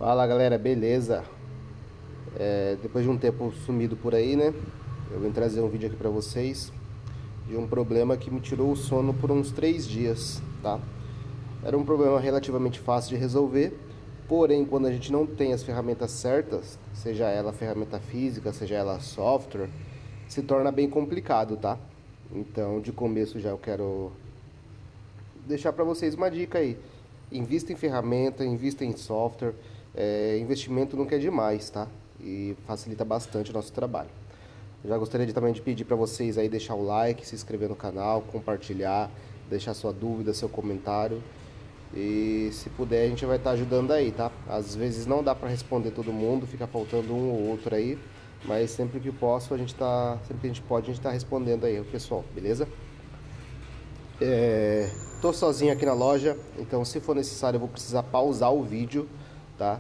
Fala galera, beleza? Depois de um tempo sumido por aí, né? Eu vim trazer um vídeo aqui pra vocês de um problema que me tirou o sono por uns 3 dias, tá? Era um problema relativamente fácil de resolver, porém quando a gente não tem as ferramentas certas, seja ela ferramenta física, seja ela software, se torna bem complicado, tá? Então de começo já eu quero deixar pra vocês uma dica aí. Invista em ferramenta, invista em software. Investimento nunca é demais, tá? E facilita bastante o nosso trabalho. Já gostaria também de pedir para vocês aí deixar o like, se inscrever no canal, compartilhar, deixar sua dúvida, seu comentário. E se puder a gente vai estar ajudando aí, tá? Às vezes não dá para responder todo mundo, fica faltando um ou outro aí, mas sempre que posso sempre que a gente pode a gente tá respondendo aí o pessoal, beleza? Tô sozinho aqui na loja, então se for necessário eu vou precisar pausar o vídeo, tá?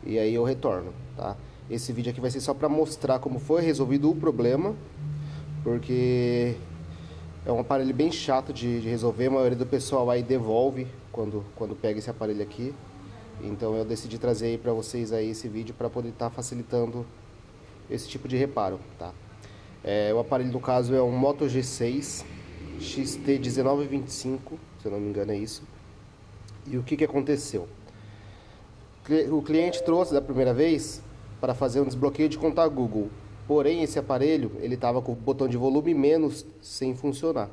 E aí eu retorno, tá? Esse vídeo aqui vai ser só para mostrar como foi resolvido o problema, porque é um aparelho bem chato de resolver. A maioria do pessoal aí devolve quando pega esse aparelho aqui. Então eu decidi trazer aí para vocês aí esse vídeo para poder estar facilitando esse tipo de reparo, tá? O aparelho no caso é um Moto G6 XT1925, se eu não me engano é isso. E o que aconteceu? O cliente trouxe da primeira vez para fazer um desbloqueio de conta Google. Porém, esse aparelho ele estava com o botão de volume menos sem funcionar,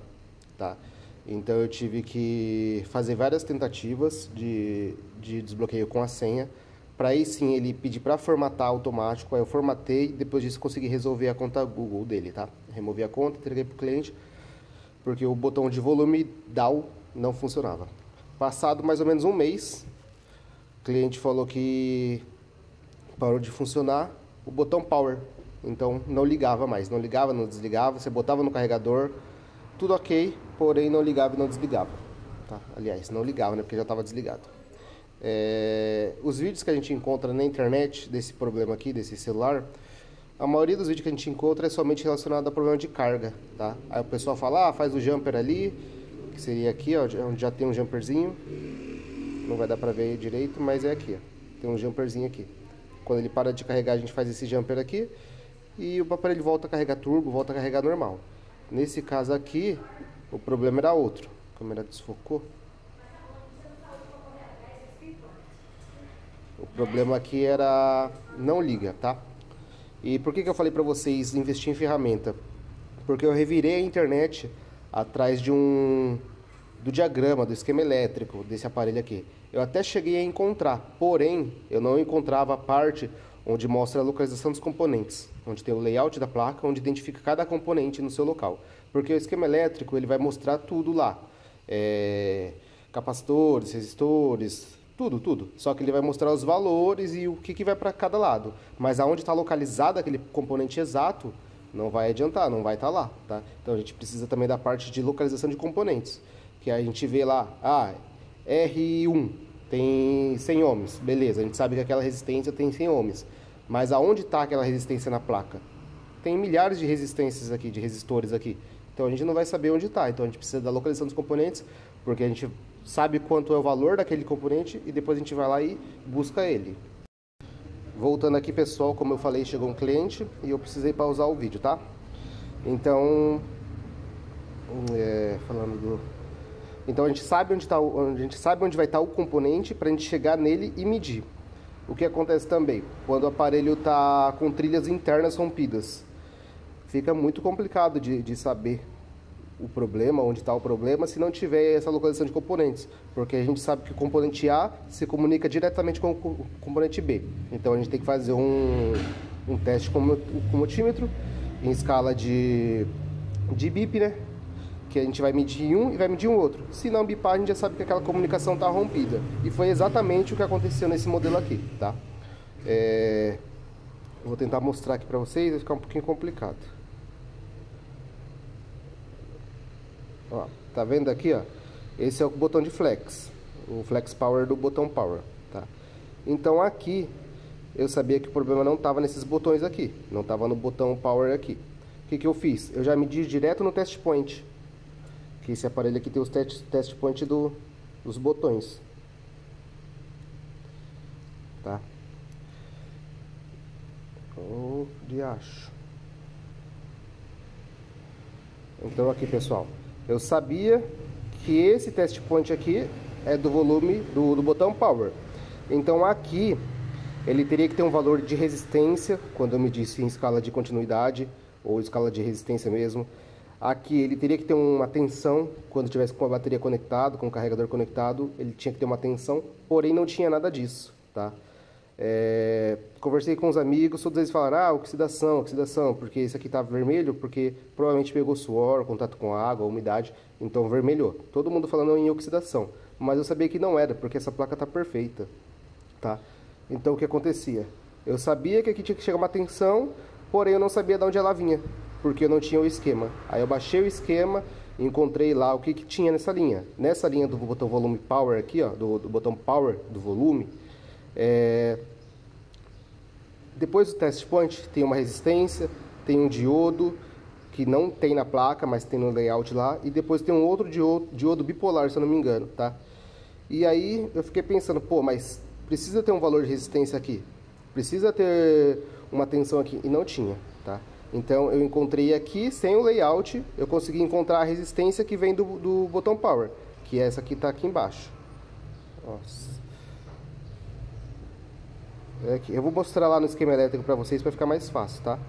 tá? Então eu tive que fazer várias tentativas de desbloqueio com a senha, para aí sim ele pedir para formatar automático. Aí eu formatei e depois disso consegui resolver a conta Google dele, tá? Removi a conta, entreguei para o cliente, porque o botão de volume down não funcionava. Passado mais ou menos um mês, o cliente falou que parou de funcionar o botão power, então não ligava mais, não ligava, não desligava. Você botava no carregador, tudo ok, porém não ligava e não desligava, tá? Aliás, não ligava, né, porque já estava desligado. Os vídeos que a gente encontra na internet desse problema aqui, desse celular, a maioria dos vídeos que a gente encontra é somente relacionado a problema de carga, tá? Aí o pessoal fala, faz o jumper ali, que seria aqui, ó, onde já tem um jumperzinho. Não vai dar pra ver direito, mas é aqui, ó. Tem um jumperzinho aqui. Quando ele para de carregar, a gente faz esse jumper aqui e o aparelho volta a carregar turbo, volta a carregar normal. Nesse caso aqui, o problema era outro. A câmera desfocou. O problema aqui era não liga, tá? E por que eu falei pra vocês investir em ferramenta? Porque eu revirei a internet atrás do diagrama, do esquema elétrico desse aparelho aqui. Eu até cheguei a encontrar, porém eu não encontrava a parte onde mostra a localização dos componentes, onde tem o layout da placa, onde identifica cada componente no seu local. Porque o esquema elétrico ele vai mostrar tudo lá, capacitores, resistores, tudo. Só que ele vai mostrar os valores e o que vai para cada lado. Mas aonde está localizado aquele componente exato, não vai adiantar, não vai estar lá, tá? Então a gente precisa também da parte de localização de componentes, que a gente vê lá, R1 tem 100 ohms, beleza, a gente sabe que aquela resistência tem 100 ohms, mas aonde está aquela resistência na placa? Tem milhares de resistências aqui, de resistores aqui, então a gente não vai saber onde está. Então a gente precisa da localização dos componentes, porque a gente sabe quanto é o valor daquele componente e depois a gente vai lá e busca ele. Voltando aqui, pessoal, como eu falei, chegou um cliente e eu precisei pausar o vídeo, tá? Então, então a gente sabe onde vai estar o componente para a gente chegar nele e medir. O que acontece também quando o aparelho está com trilhas internas rompidas, fica muito complicado de saber o problema, onde está o problema, se não tiver essa localização de componentes, porque a gente sabe que o componente A se comunica diretamente com o componente B. Então a gente tem que fazer um teste com o multímetro em escala de bip, né? Que a gente vai medir um e vai medir um outro. Se não bipar, a gente já sabe que aquela comunicação está rompida. E foi exatamente o que aconteceu nesse modelo aqui, tá? Vou tentar mostrar aqui para vocês, vai ficar um pouquinho complicado. Ó, tá vendo aqui, ó? Esse é o botão de flex, o flex power do botão power, tá? Então aqui eu sabia que o problema não estava nesses botões aqui, não estava no botão power aqui. O que eu fiz? Eu já medi direto no test point, que esse aparelho aqui tem os test point dos botões, tá? Oh, diacho. Então aqui, pessoal, eu sabia que esse test point aqui é do volume do botão power. Então aqui ele teria que ter um valor de resistência, quando eu medisse em escala de continuidade ou escala de resistência mesmo. Aqui ele teria que ter uma tensão, quando tivesse com a bateria conectada, com o carregador conectado, ele tinha que ter uma tensão, porém não tinha nada disso, tá? Conversei com os amigos, todos eles falaram, oxidação, porque esse aqui tá vermelho, porque provavelmente pegou suor, contato com água, umidade, então vermelhou. Todo mundo falando em oxidação, mas eu sabia que não era, porque essa placa tá perfeita, tá? Então o que acontecia? Eu sabia que aqui tinha que chegar uma tensão, porém eu não sabia de onde ela vinha, porque eu não tinha o esquema. Aí eu baixei o esquema, encontrei lá o que tinha nessa linha. Nessa linha do botão volume power aqui, ó, do botão power do volume, depois do test point tem uma resistência, tem um diodo que não tem na placa, mas tem no layout lá, e depois tem um outro diodo bipolar, se eu não me engano, tá? E aí eu fiquei pensando, pô, mas precisa ter um valor de resistência aqui, precisa ter uma tensão aqui, e não tinha, tá? Então eu encontrei aqui, sem o layout, eu consegui encontrar a resistência que vem do botão power, que é essa que tá aqui embaixo. Nossa. Eu vou mostrar lá no esquema elétrico para vocês para ficar mais fácil, tá?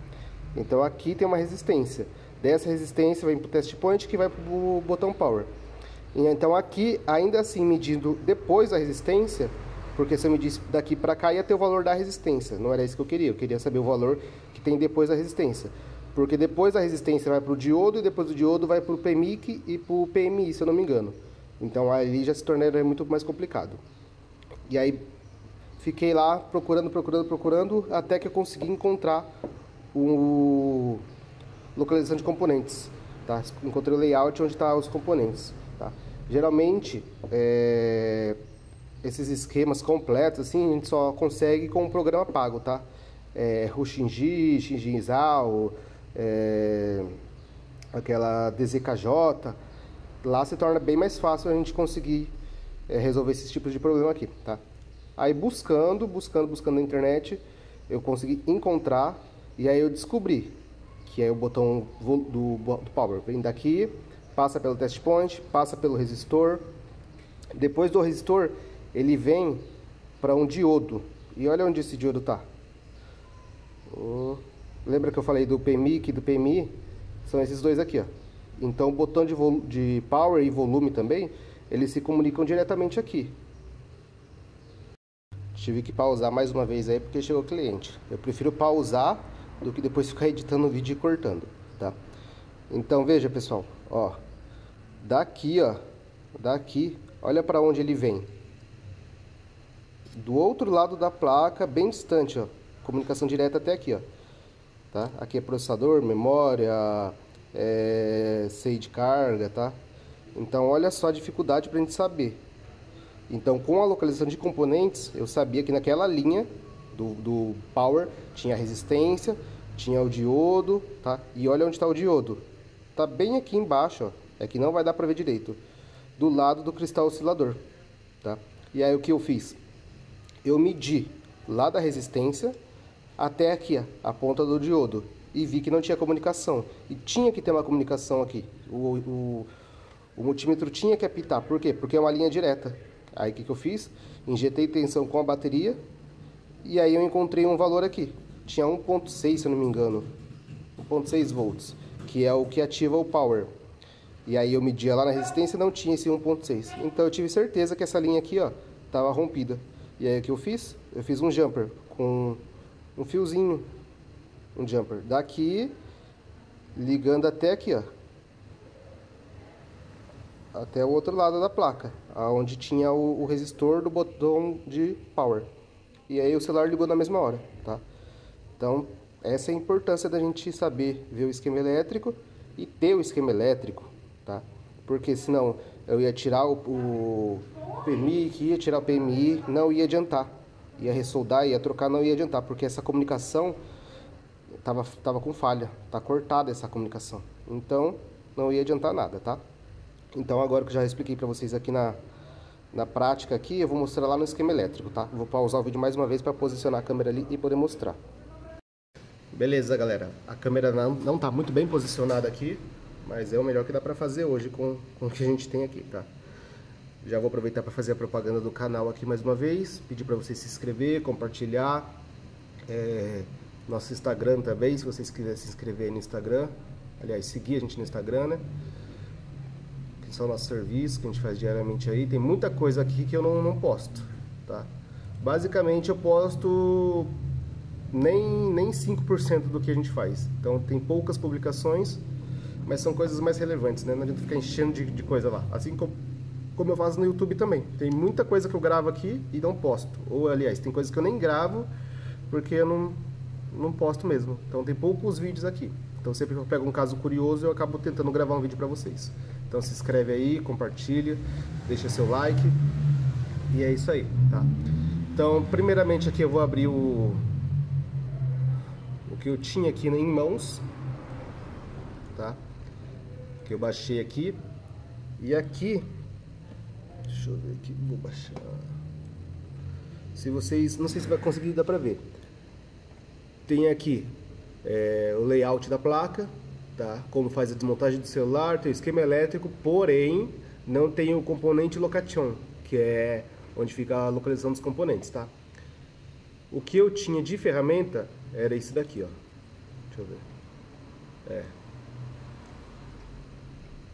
Então aqui tem uma resistência. Dessa resistência vai para o test point que vai para o botão power. E então aqui, ainda assim, medindo depois da resistência, porque se eu medisse daqui para cá ia ter o valor da resistência. Não era isso que eu queria saber o valor que tem depois da resistência. Porque depois da resistência vai para o diodo e depois do diodo vai para o PMIC e para o PMI, se eu não me engano. Então ali já se tornaria muito mais complicado. E aí fiquei lá procurando, até que eu consegui encontrar o localização de componentes, tá? Encontrei o layout onde estão os componentes, tá? Geralmente, esses esquemas completos, assim, a gente só consegue com o programa pago, tá? O Shinji, Shinji-Izao, aquela DZKJ, lá se torna bem mais fácil a gente conseguir resolver esses tipos de problema aqui, tá? Aí buscando na internet, eu consegui encontrar e aí eu descobri que é o botão do power. Vem daqui, passa pelo test point, passa pelo resistor. Depois do resistor, ele vem para um diodo. E olha onde esse diodo tá. Lembra que eu falei do PMIC e do PMI? São esses dois aqui, ó. Então o botão de power e volume também, eles se comunicam diretamente aqui. Tive que pausar mais uma vez aí porque chegou o cliente. Eu prefiro pausar do que depois ficar editando o vídeo e cortando, tá? Então veja, pessoal, ó, daqui, olha para onde ele vem. Do outro lado da placa, bem distante, ó, comunicação direta até aqui, ó, tá? Aqui é processador, memória, SEI de carga, tá? Então olha só a dificuldade pra gente saber. Então, com a localização de componentes, eu sabia que naquela linha do power tinha a resistência, tinha o diodo, tá? E olha onde está o diodo. Tá bem aqui embaixo, ó. É que não vai dar para ver direito. Do lado do cristal oscilador, tá? E aí o que eu fiz? Eu medi lá da resistência até aqui, ó, a ponta do diodo. E vi que não tinha comunicação. E tinha que ter uma comunicação aqui. O multímetro tinha que apitar. Por quê? Porque é uma linha direta. Aí o que eu fiz? Injetei tensão com a bateria e aí eu encontrei um valor aqui. Tinha 1.6, se eu não me engano. 1.6 volts, que é o que ativa o power. E aí eu media lá na resistência e não tinha esse 1.6. Então eu tive certeza que essa linha aqui, ó, estava rompida. E aí o que eu fiz? Eu fiz um jumper com um fiozinho. Um jumper daqui, ligando até aqui, ó. Até o outro lado da placa, onde tinha o resistor do botão de power. E aí o celular ligou na mesma hora, tá? Então, essa é a importância da gente saber ver o esquema elétrico e ter o esquema elétrico, tá? Porque senão eu ia tirar o PMI, ia tirar o PMI, não ia adiantar. Ia ressoldar, ia trocar, não ia adiantar, porque essa comunicação tava com falha, tá cortada essa comunicação. Então, não ia adiantar nada, tá? Então agora que eu já expliquei para vocês aqui na prática aqui, eu vou mostrar lá no esquema elétrico, tá? Vou pausar o vídeo mais uma vez para posicionar a câmera ali e poder mostrar. Beleza, galera. A câmera não tá muito bem posicionada aqui, mas é o melhor que dá pra fazer hoje com o que a gente tem aqui, tá? Já vou aproveitar para fazer a propaganda do canal aqui mais uma vez. Pedir para você se inscrever, compartilhar. Nosso Instagram também, se vocês quiserem se inscrever aí no Instagram. Aliás, seguir a gente no Instagram, né? Que são nossos serviços que a gente faz diariamente aí. Tem muita coisa aqui que eu não posto, tá? Basicamente eu posto nem 5% do que a gente faz. Então tem poucas publicações, mas são coisas mais relevantes, né? Não adianta ficar enchendo de coisa lá. Assim como eu faço no YouTube também. Tem muita coisa que eu gravo aqui e não posto. Ou, aliás, tem coisas que eu nem gravo porque eu não posto mesmo. Então tem poucos vídeos aqui. Então sempre que eu pego um caso curioso, eu acabo tentando gravar um vídeo pra vocês. Então se inscreve aí, compartilha, deixa seu like. E é isso aí, tá? Então, primeiramente aqui eu vou abrir o que eu tinha aqui em mãos, tá? Que eu baixei aqui. E aqui, deixa eu ver aqui, vou baixar. Se vocês, não sei se vai conseguir dar pra ver. Tem aqui o layout da placa, tá? Como faz a desmontagem do celular, tem o esquema elétrico, porém não tem o componente location, que é onde fica a localização dos componentes, tá? O que eu tinha de ferramenta era esse daqui, ó. Deixa eu ver.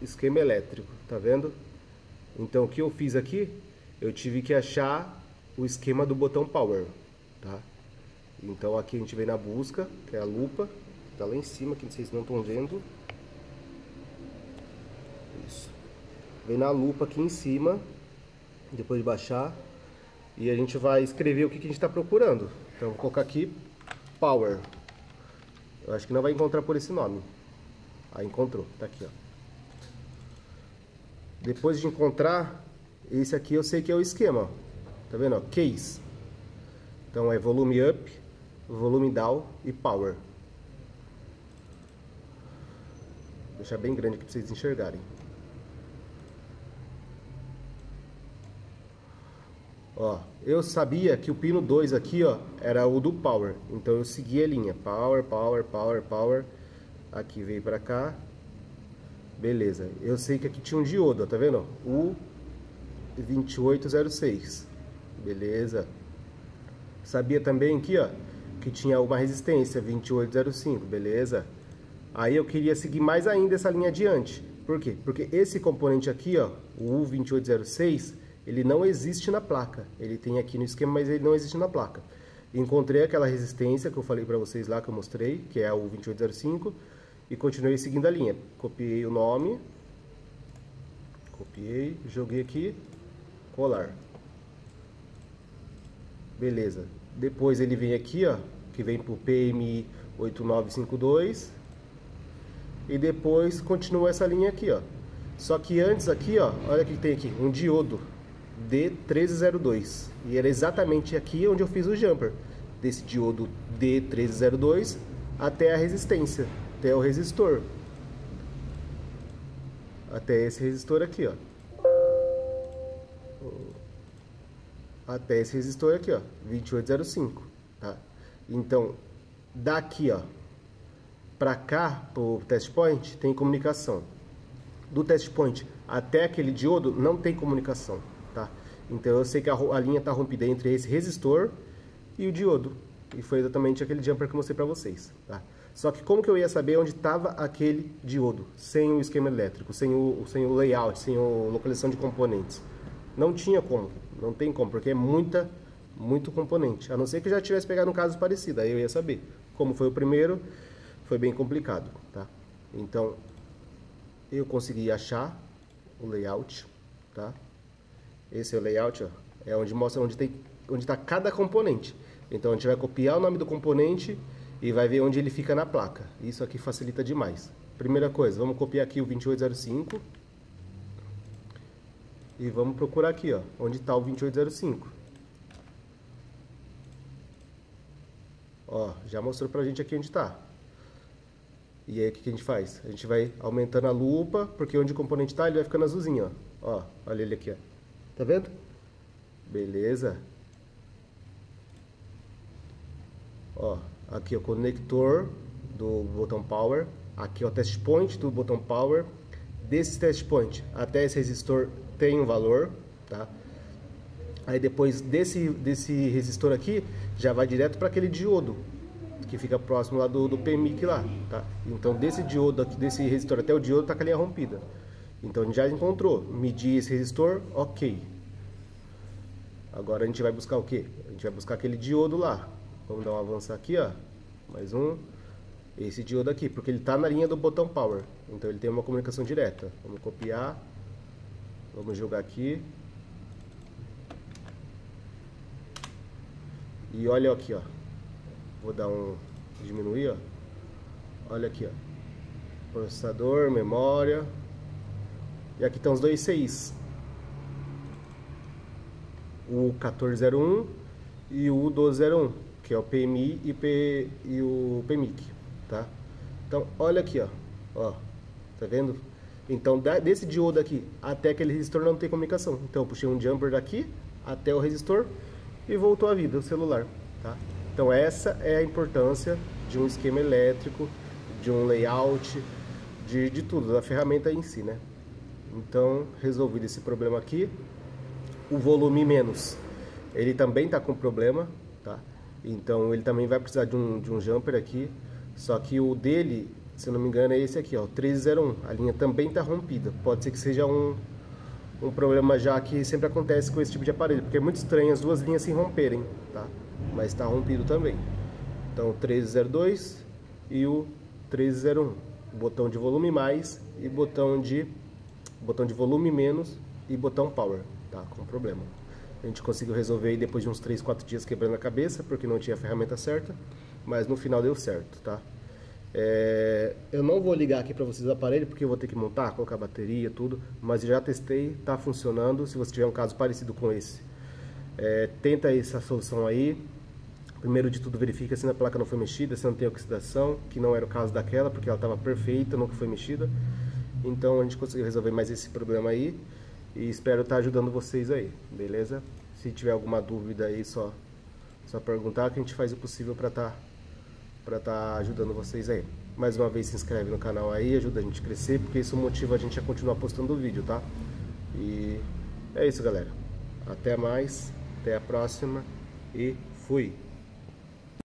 Esquema elétrico, tá vendo? Então o que eu fiz aqui, eu tive que achar o esquema do botão power, tá? Então aqui a gente vem na busca, que é a lupa, tá lá em cima, que vocês não estão vendo. Isso. Vem na lupa aqui em cima, depois de baixar, e a gente vai escrever o que a gente está procurando. Então vou colocar aqui power. Eu acho que não vai encontrar por esse nome. Ah, encontrou, tá aqui, ó. Depois de encontrar, esse aqui eu sei que é o esquema, ó. Tá vendo, ó? Case. Então é volume up, volume down e power. Vou deixar bem grande aqui para vocês enxergarem. Ó, eu sabia que o pino 2 aqui, ó, era o do power. Então eu segui a linha power, power, power, power. Aqui veio para cá. Beleza. Eu sei que aqui tinha um diodo, ó, tá vendo? O 2806. Beleza. Sabia também aqui, ó, que tinha uma resistência 2805, beleza? Aí eu queria seguir mais ainda essa linha adiante. Por quê? Porque esse componente aqui, ó, o U2806, ele não existe na placa. Ele tem aqui no esquema, mas ele não existe na placa. Encontrei aquela resistência que eu falei pra vocês lá, que eu mostrei, que é o 2805, e continuei seguindo a linha. Copiei o nome, copiei, joguei aqui, colar. Beleza. Depois ele vem aqui, ó, que vem pro PMI 8952. E depois continua essa linha aqui, ó. Só que antes aqui, ó, olha o que tem aqui, um diodo D1302. E era exatamente aqui onde eu fiz o jumper. Desse diodo D1302 até a resistência, até o resistor. Até esse resistor aqui, ó. Até esse resistor aqui, ó, 2805, tá? Então, daqui, ó, pra cá, pro test point, tem comunicação. Do test point até aquele diodo, não tem comunicação, tá? Então, eu sei que a linha tá rompida entre esse resistor e o diodo. E foi exatamente aquele jumper que eu mostrei pra vocês, tá? Só que como que eu ia saber onde estava aquele diodo? Sem o esquema elétrico, sem o layout, sem a localização de componentes. Não tinha como, não tem como, porque é muito componente. A não ser que eu já tivesse pegado um caso parecido, aí eu ia saber. Como foi o primeiro, foi bem complicado, tá? Então, eu consegui achar o layout, tá? Esse é o layout, ó, é onde mostra onde está cada componente. Então a gente vai copiar o nome do componente e vai ver onde ele fica na placa. Isso aqui facilita demais. Primeira coisa, vamos copiar aqui o 2805. E vamos procurar aqui, ó, onde está o 2805. Ó, já mostrou pra gente aqui onde está. E aí o que a gente faz? A gente vai aumentando a lupa, porque onde o componente está, ele vai ficando azulzinho, ó. Ó, olha ele aqui, ó. Tá vendo? Beleza. Ó, aqui o conector do botão power, aqui o test point do botão power. Desse test point até esse resistor tem um valor, tá? Aí depois desse resistor aqui já vai direto para aquele diodo que fica próximo lá do PMIC lá, tá? Então desse diodo aqui, desse resistor até o diodo tá com a linha rompida. Então a gente já encontrou, medir esse resistor, ok. Agora a gente vai buscar o que? A gente vai buscar aquele diodo lá. Vamos dar um avançar aqui, ó. Mais um. Esse diodo aqui, porque ele está na linha do botão power. Então ele tem uma comunicação direta. Vamos copiar. Vamos jogar aqui. E olha aqui, ó. Vou dar um diminuir, ó. Olha aqui, ó. Processador, memória. E aqui estão os dois CIs. O 1401 e o 1201, que é o PMI e o PMIC. Tá? Então, olha aqui, ó, tá vendo? Então, desse diodo aqui até aquele resistor não tem comunicação. Então, eu puxei um jumper daqui até o resistor e voltou a vida o celular, tá? Então, essa é a importância de um esquema elétrico, de um layout, de tudo, da ferramenta em si, né? Então, resolvido esse problema aqui, o volume menos, ele também tá com problema, tá? Então, ele também vai precisar de um jumper aqui. Só que o dele, se eu não me engano, é esse aqui, ó, o 1301. A linha também está rompida. Pode ser que seja um problema já que sempre acontece com esse tipo de aparelho, porque é muito estranho as duas linhas se romperem, tá? Mas está rompido também. Então, o 1302 e o 1301. Botão de volume mais e botão de volume menos e botão power, tá? Com problema. A gente conseguiu resolver aí depois de uns 3, 4 dias quebrando a cabeça, porque não tinha a ferramenta certa. Mas no final deu certo, tá? Eu não vou ligar aqui para vocês o aparelho, porque eu vou ter que montar, colocar bateria, tudo. Mas já testei, tá funcionando. Se você tiver um caso parecido com esse, tenta essa solução aí. Primeiro de tudo, verifica se a placa não foi mexida, se não tem oxidação, que não era o caso daquela, porque ela estava perfeita, nunca foi mexida. Então a gente conseguiu resolver mais esse problema aí. E espero estar ajudando vocês aí, beleza? Se tiver alguma dúvida aí, só perguntar, que a gente faz o possível para tá ajudando vocês aí. Mais uma vez, se inscreve no canal aí, ajuda a gente a crescer, porque isso motiva a gente a continuar postando vídeo, tá? E é isso, galera. Até mais, até a próxima e fui!